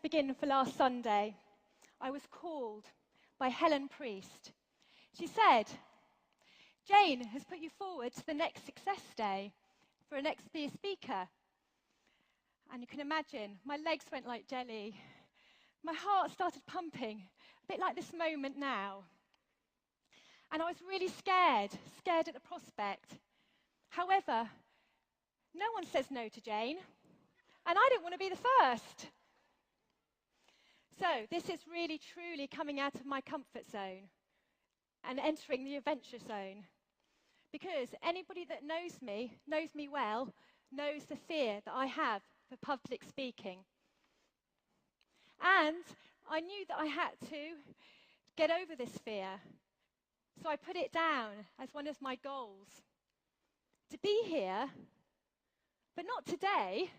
begin for last Sunday, I was called by Helen Priest. She said, Jane has put you forward to the next Success Day for an be a speaker. And you can imagine, my legs went like jelly. My heart started pumping, a bit like this moment now. And I was really scared at the prospect. However, no one says no to Jane, and I didn't want to be the first. So this is really, truly coming out of my comfort zone and entering the adventure zone. Because anybody that knows me well, knows the fear that I have for public speaking. And I knew that I had to get over this fear. So I put it down as one of my goals. To be here, but not today.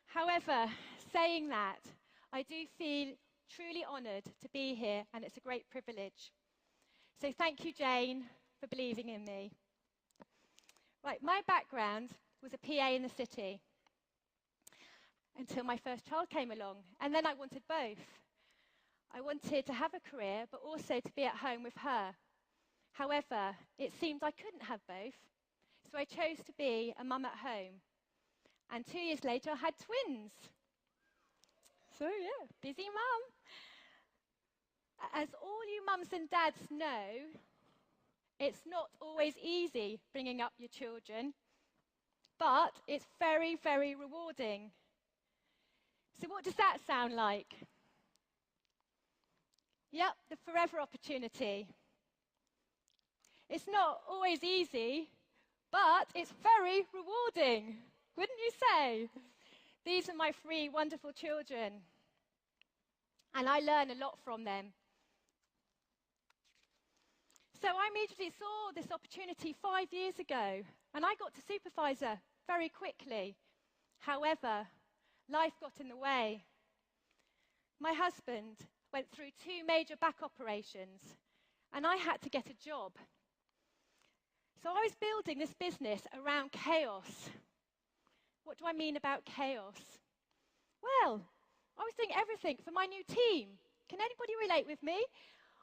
However, saying that, I do feel truly honoured to be here, and it's a great privilege. So thank you, Jane, for believing in me. Right, my background was a PA in the city until my first child came along, and then I wanted both. I wanted to have a career, but also to be at home with her. However, it seemed I couldn't have both, so I chose to be a mum at home. And 2 years later, I had twins. So yeah, busy mum. As all you mums and dads know, it's not always easy bringing up your children, but it's very, very rewarding. So what does that sound like? Yep, the forever opportunity. It's not always easy, but it's very rewarding, wouldn't you say? These are my 3 wonderful children, and I learn a lot from them. So I immediately saw this opportunity 5 years ago, and I got to supervisor very quickly. However, life got in the way. My husband went through 2 major back operations, and I had to get a job. So I was building this business around chaos. What do I mean about chaos? Well, I was doing everything for my new team. Can anybody relate with me?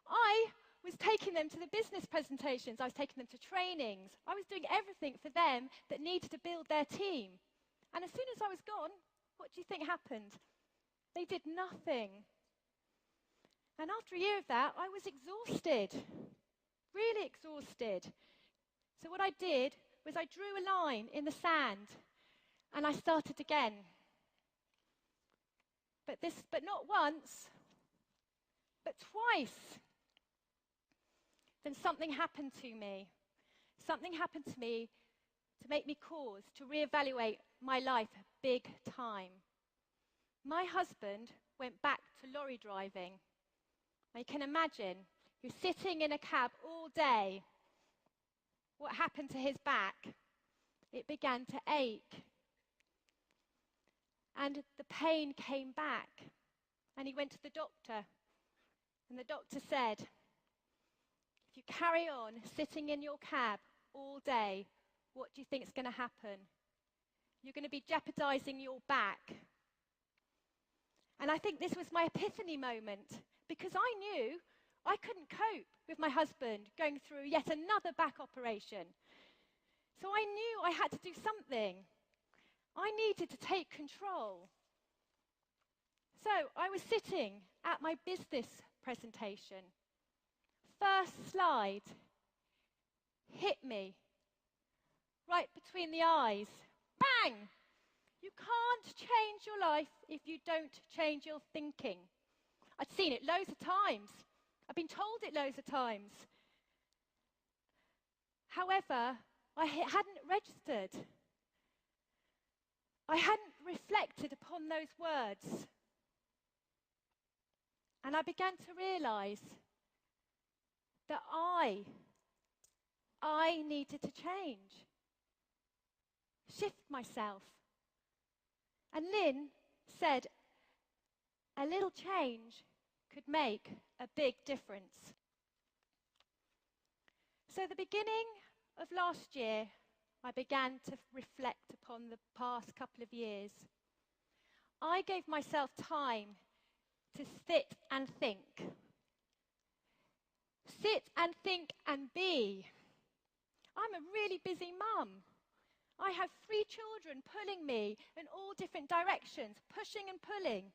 I was taking them to the business presentations. I was taking them to trainings. I was doing everything for them that needed to build their team. And as soon as I was gone, what do you think happened? They did nothing. And after a year of that, I was exhausted, really exhausted. So what I did was I drew a line in the sand, and I started again. But not once, but twice. Then something happened to me. Something happened to me to make me pause, to reevaluate my life big time. My husband went back to lorry driving. Now you can imagine, he was sitting in a cab all day. What happened to his back? It began to ache. And the pain came back. And he went to the doctor. And the doctor said, if you carry on sitting in your cab all day, what do you think is going to happen? You're going to be jeopardizing your back. And I think this was my epiphany moment, because I knew I couldn't cope with my husband going through yet another back operation. So I knew I had to do something. I needed to take control. So I was sitting at my business presentation. First slide hit me right between the eyes. Bang! You can't change your life if you don't change your thinking. I'd seen it loads of times. I've been told it loads of times. However, I hadn't registered. I hadn't reflected upon those words. And I began to realise that I needed to change. Shift myself. And Lynn said, a little change could make a big difference. So the beginning of last year, I began to reflect upon the past couple of years. I gave myself time to sit and think. Sit and think and be. I'm a really busy mum. I have 3 children pulling me in all different directions, pushing and pulling.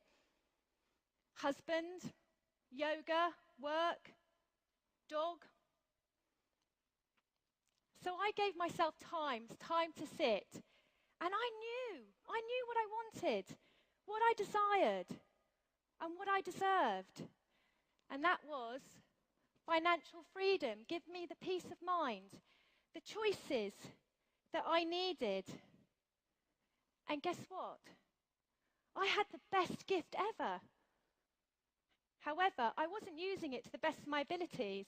Husband, yoga, work, dog. So I gave myself time to sit. And I knew what I wanted, what I desired, and what I deserved. And that was financial freedom. Give me the peace of mind, the choices that I needed. And guess what? I had the best gift ever. However, I wasn't using it to the best of my abilities.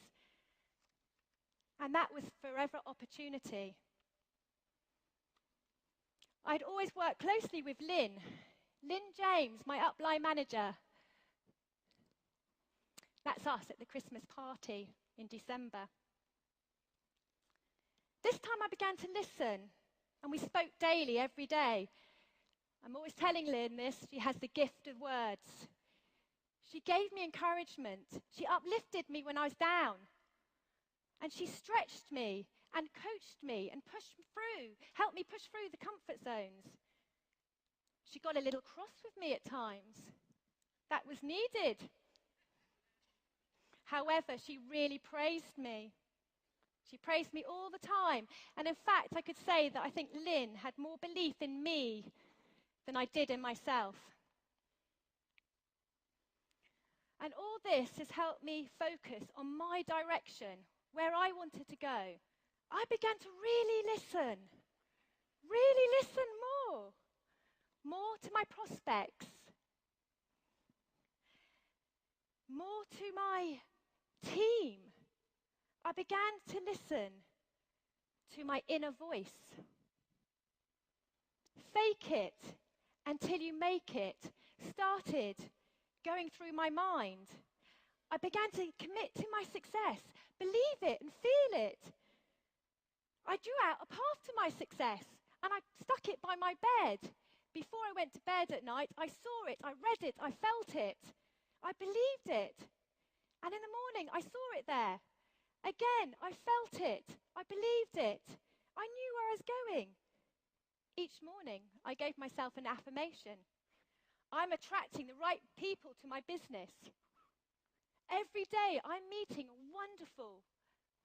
And that was forever opportunity. I'd always worked closely with Lynn James, my upline manager. That's us at the Christmas party in December. This time I began to listen, and we spoke daily, every day. I'm always telling Lynn this, she has the gift of words. She gave me encouragement. She uplifted me when I was down. And she stretched me and coached me and pushed through, helped me push through the comfort zones. She got a little cross with me at times. That was needed. However, she really praised me. She praised me all the time. And in fact, I could say that I think Lynn had more belief in me than I did in myself. And all this has helped me focus on my direction, where I wanted to go. I began to really listen more to my prospects, more to my team. I began to listen to my inner voice. Fake it until you make it started going through my mind. I began to commit to my success, believe it and feel it. I drew out a path to my success and I stuck it by my bed. Before I went to bed at night, I saw it, I read it, I felt it. I believed it. And in the morning, I saw it there. Again, I felt it. I believed it. I knew where I was going. Each morning, I gave myself an affirmation. I'm attracting the right people to my business. Every day, I'm meeting wonderful,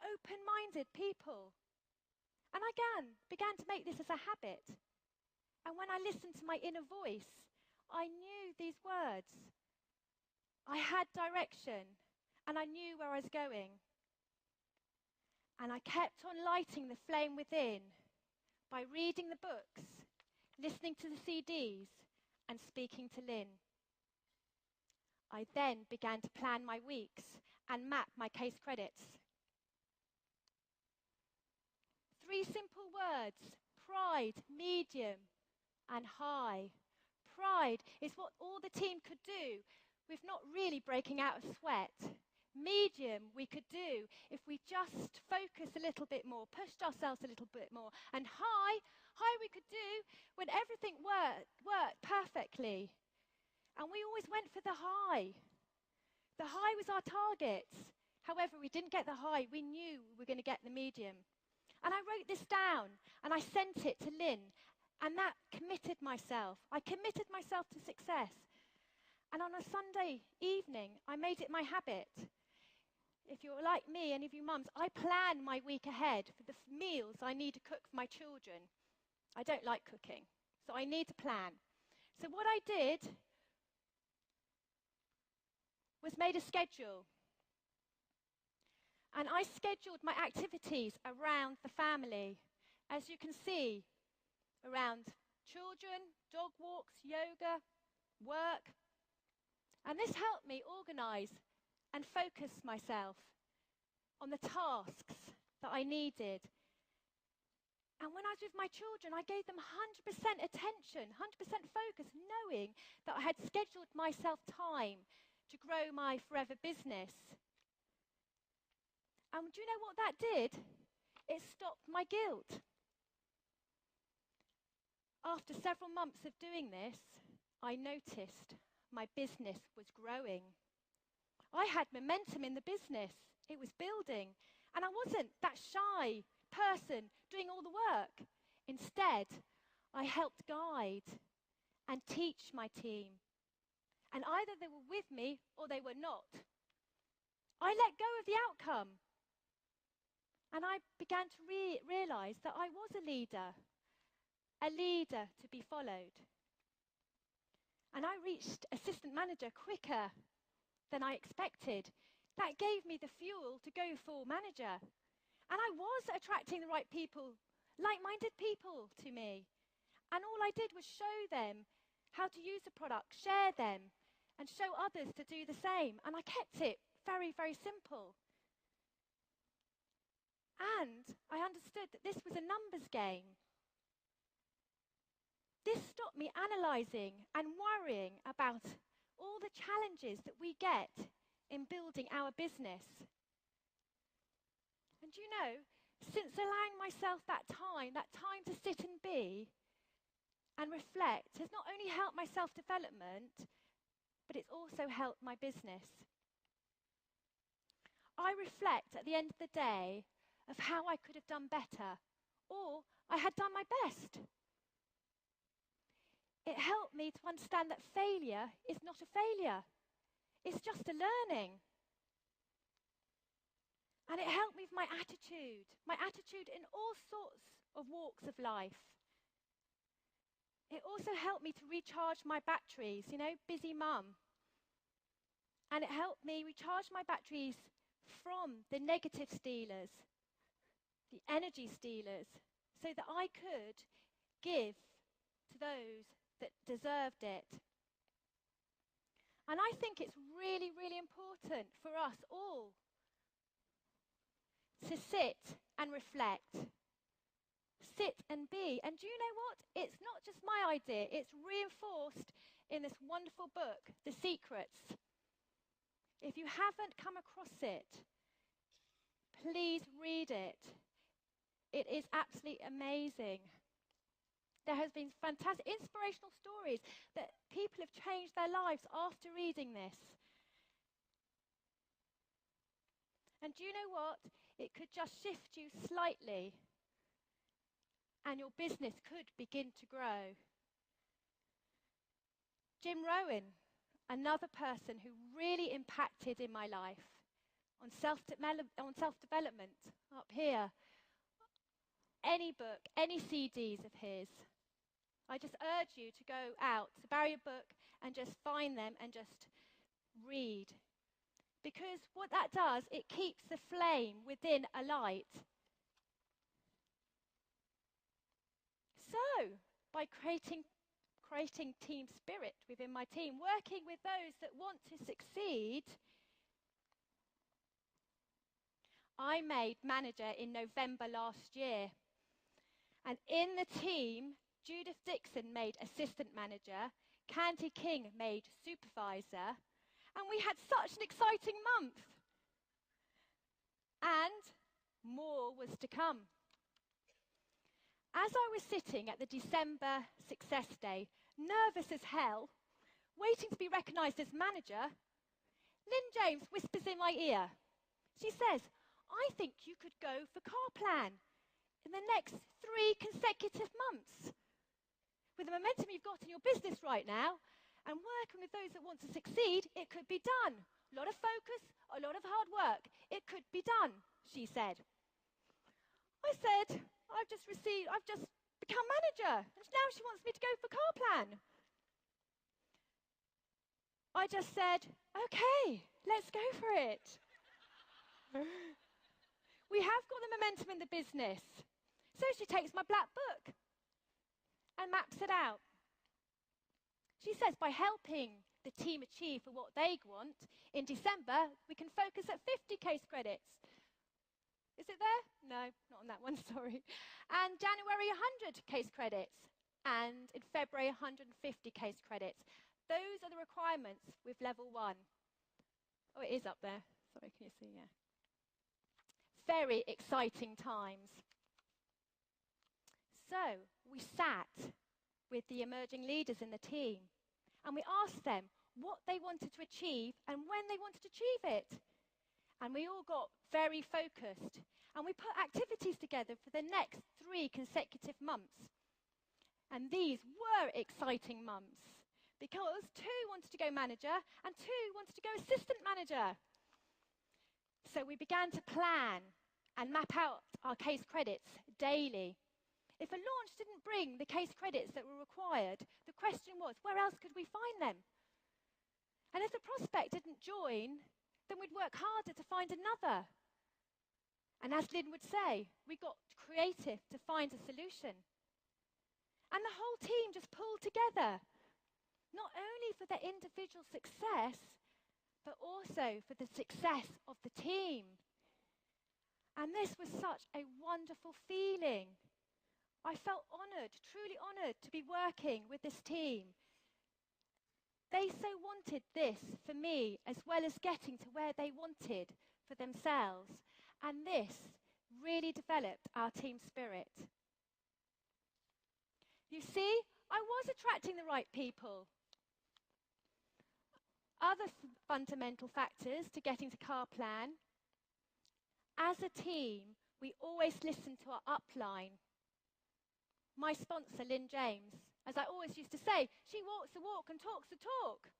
open-minded people. And I began to make this as a habit. And when I listened to my inner voice, I knew these words. I had direction, and I knew where I was going. And I kept on lighting the flame within by reading the books, listening to the CDs, and speaking to Lynn. I then began to plan my weeks and map my case credits. 3 simple words: pride, medium, and high. Pride is what all the team could do with not really breaking out of sweat. Medium we could do if we just focused a little bit more, pushed ourselves a little bit more. And high we could do when everything worked perfectly. And we always went for the high. The high was our target. However, we didn't get the high. We knew we were going to get the medium. And I wrote this down and I sent it to Lynn. And that committed myself. I committed myself to success. And on a Sunday evening, I made it my habit. If you're like me, any of you mums, I plan my week ahead for the meals I need to cook for my children. I don't like cooking, so I need to plan. So what I did was made a schedule. And I scheduled my activities around the family. As you can see, around children, dog walks, yoga, work. And this helped me organise and focus myself on the tasks that I needed. And when I was with my children, I gave them 100% attention, 100% focus, knowing that I had scheduled myself time to grow my forever business. And do you know what that did? It stopped my guilt. After several months of doing this, I noticed my business was growing. I had momentum in the business. It was building. And I wasn't that shy person doing all the work. Instead, I helped guide and teach my team. And either they were with me or they were not. I let go of the outcome. And I began to realize that I was a leader to be followed. And I reached assistant manager quicker than I expected. That gave me the fuel to go for manager. And I was attracting the right people, like-minded people to me. And all I did was show them how to use the product, share them, and show others to do the same. And I kept it very, very simple. And I understood that this was a numbers game. This stopped me analysing and worrying about all the challenges that we get in building our business. And you know, since allowing myself that time to sit and be and reflect, has not only helped my self-development, but it's also helped my business. I reflect at the end of the day of how I could have done better, or I had done my best. It helped me to understand that failure is not a failure. It's just a learning. And it helped me with my attitude in all sorts of walks of life. It also helped me to recharge my batteries, busy mum. And it helped me recharge my batteries from the negative stealers, the energy stealers, so that I could give to those that deserved it. And I think it's really, really important for us all to sit and reflect, sit and be. And do you know what? It's not just my idea, it's reinforced in this wonderful book, The Secrets. If you haven't come across it, please read it. It is absolutely amazing. There has been fantastic inspirational stories that people have changed their lives after reading this. And do you know what? It could just shift you slightly and your business could begin to grow. Jim Rohn, another person who really impacted in my life on self-development, up here. Any book, any CDs of his. I just urge you to go out, to borrow your book and just find them and just read. Because what that does, it keeps the flame within alight. So, by creating team spirit within my team, working with those that want to succeed, I made manager in November last year. And in the team, Judith Dixon made assistant manager, Candy King made supervisor, and we had such an exciting month. And more was to come. As I was sitting at the December Success Day, nervous as hell, waiting to be recognised as manager, Lynn James whispers in my ear. She says, "I think you could go for car plan in the next 3 consecutive months. With the momentum you've got in your business right now, and working with those that want to succeed, it could be done. A lot of focus, a lot of hard work. It could be done," she said. I said, I've just become manager, and now she wants me to go for car plan. I just said, okay, let's go for it. We have got the momentum in the business. So she takes my black book and maps it out. She says by helping the team achieve for what they want, in December, we can focus at 50 case credits. Is it there? No, not on that one, sorry. And January, 100 case credits. And in February, 150 case credits. Those are the requirements with level 1. Oh, it is up there. Sorry, can you see? Yeah. Very exciting times. So we sat with the emerging leaders in the team and we asked them what they wanted to achieve and when they wanted to achieve it. And we all got very focused, and we put activities together for the next 3 consecutive months. And these were exciting months, because 2 wanted to go manager and 2 wanted to go assistant manager. So we began to plan and map out our case credits daily. If a launch didn't bring the case credits that were required, the question was, where else could we find them? And if the prospect didn't join, then we'd work harder to find another. And as Lynn would say, we got creative to find a solution. And the whole team just pulled together, not only for their individual success, but also for the success of the team. And this was such a wonderful feeling. I felt honoured, truly honoured, to be working with this team. They so wanted this for me, as well as getting to where they wanted for themselves. And this really developed our team spirit. You see, I was attracting the right people. Other fundamental factors to getting to car plan. As a team, we always listen to our upline. My sponsor, Lynn James, as I always used to say, she walks the walk and talks the talk.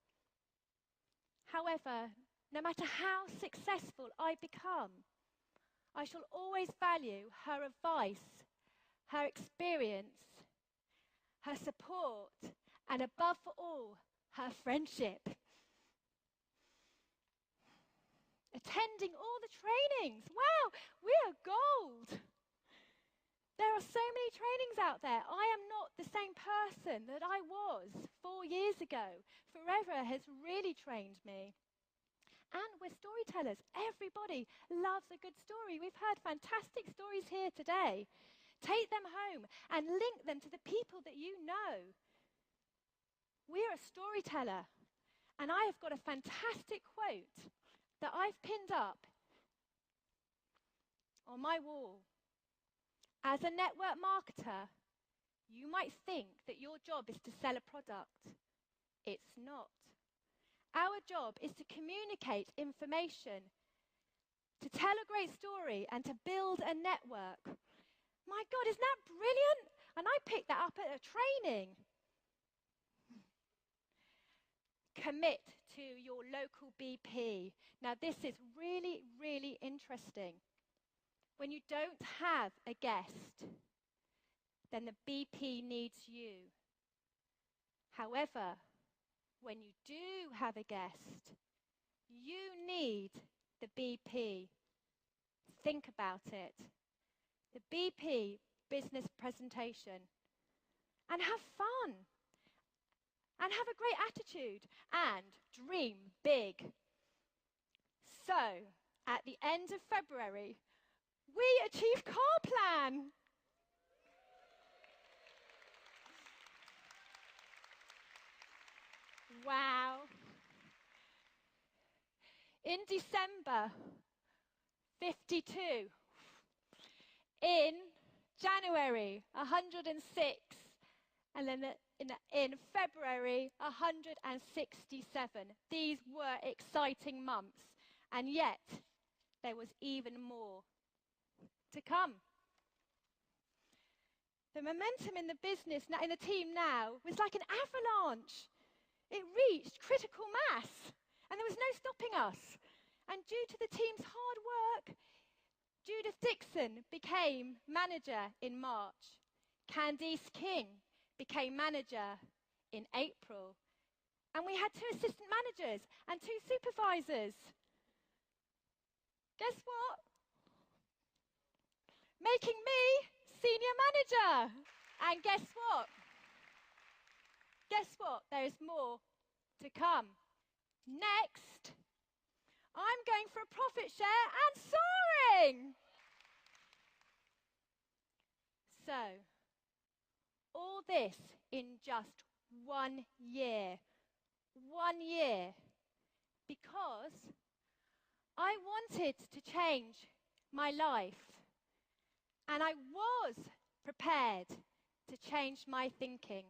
However, no matter how successful I become, I shall always value her advice, her experience, her support, and above all, her friendship. Attending all the trainings. Wow, we are gold. There are so many trainings out there. I am not the same person that I was 4 years ago. Forever has really trained me. And we're storytellers. Everybody loves a good story. We've heard fantastic stories here today. Take them home and link them to the people that you know. We're a storyteller. And I have got a fantastic quote that I've pinned up on my wall. As a network marketer, you might think that your job is to sell a product. It's not. Our job is to communicate information, to tell a great story, and to build a network. My God, isn't that brilliant? And I picked that up at a training. Commit to your local BP. Now, this is really, really interesting. When you don't have a guest, then the BP needs you. However, when you do have a guest, you need the BP. Think about it. The BP business presentation. And have fun. And have a great attitude. And dream big. So, at the end of February, we achieved car plan. Wow. In December, 52. In January, 106. And then in February, 167. These were exciting months. And yet, there was even more to come. The momentum in the business, in the team now, was like an avalanche. It reached critical mass, and there was no stopping us. And due to the team's hard work, Judith Dixon became manager in March. Candice King became manager in April. And we had 2 assistant managers and 2 supervisors. Guess what? Making me senior manager. And guess what? Guess what? There is more to come. Next, I'm going for a profit share and soaring. So, all this in just 1 year. 1 year. Because I wanted to change my life. And I was prepared to change my thinking.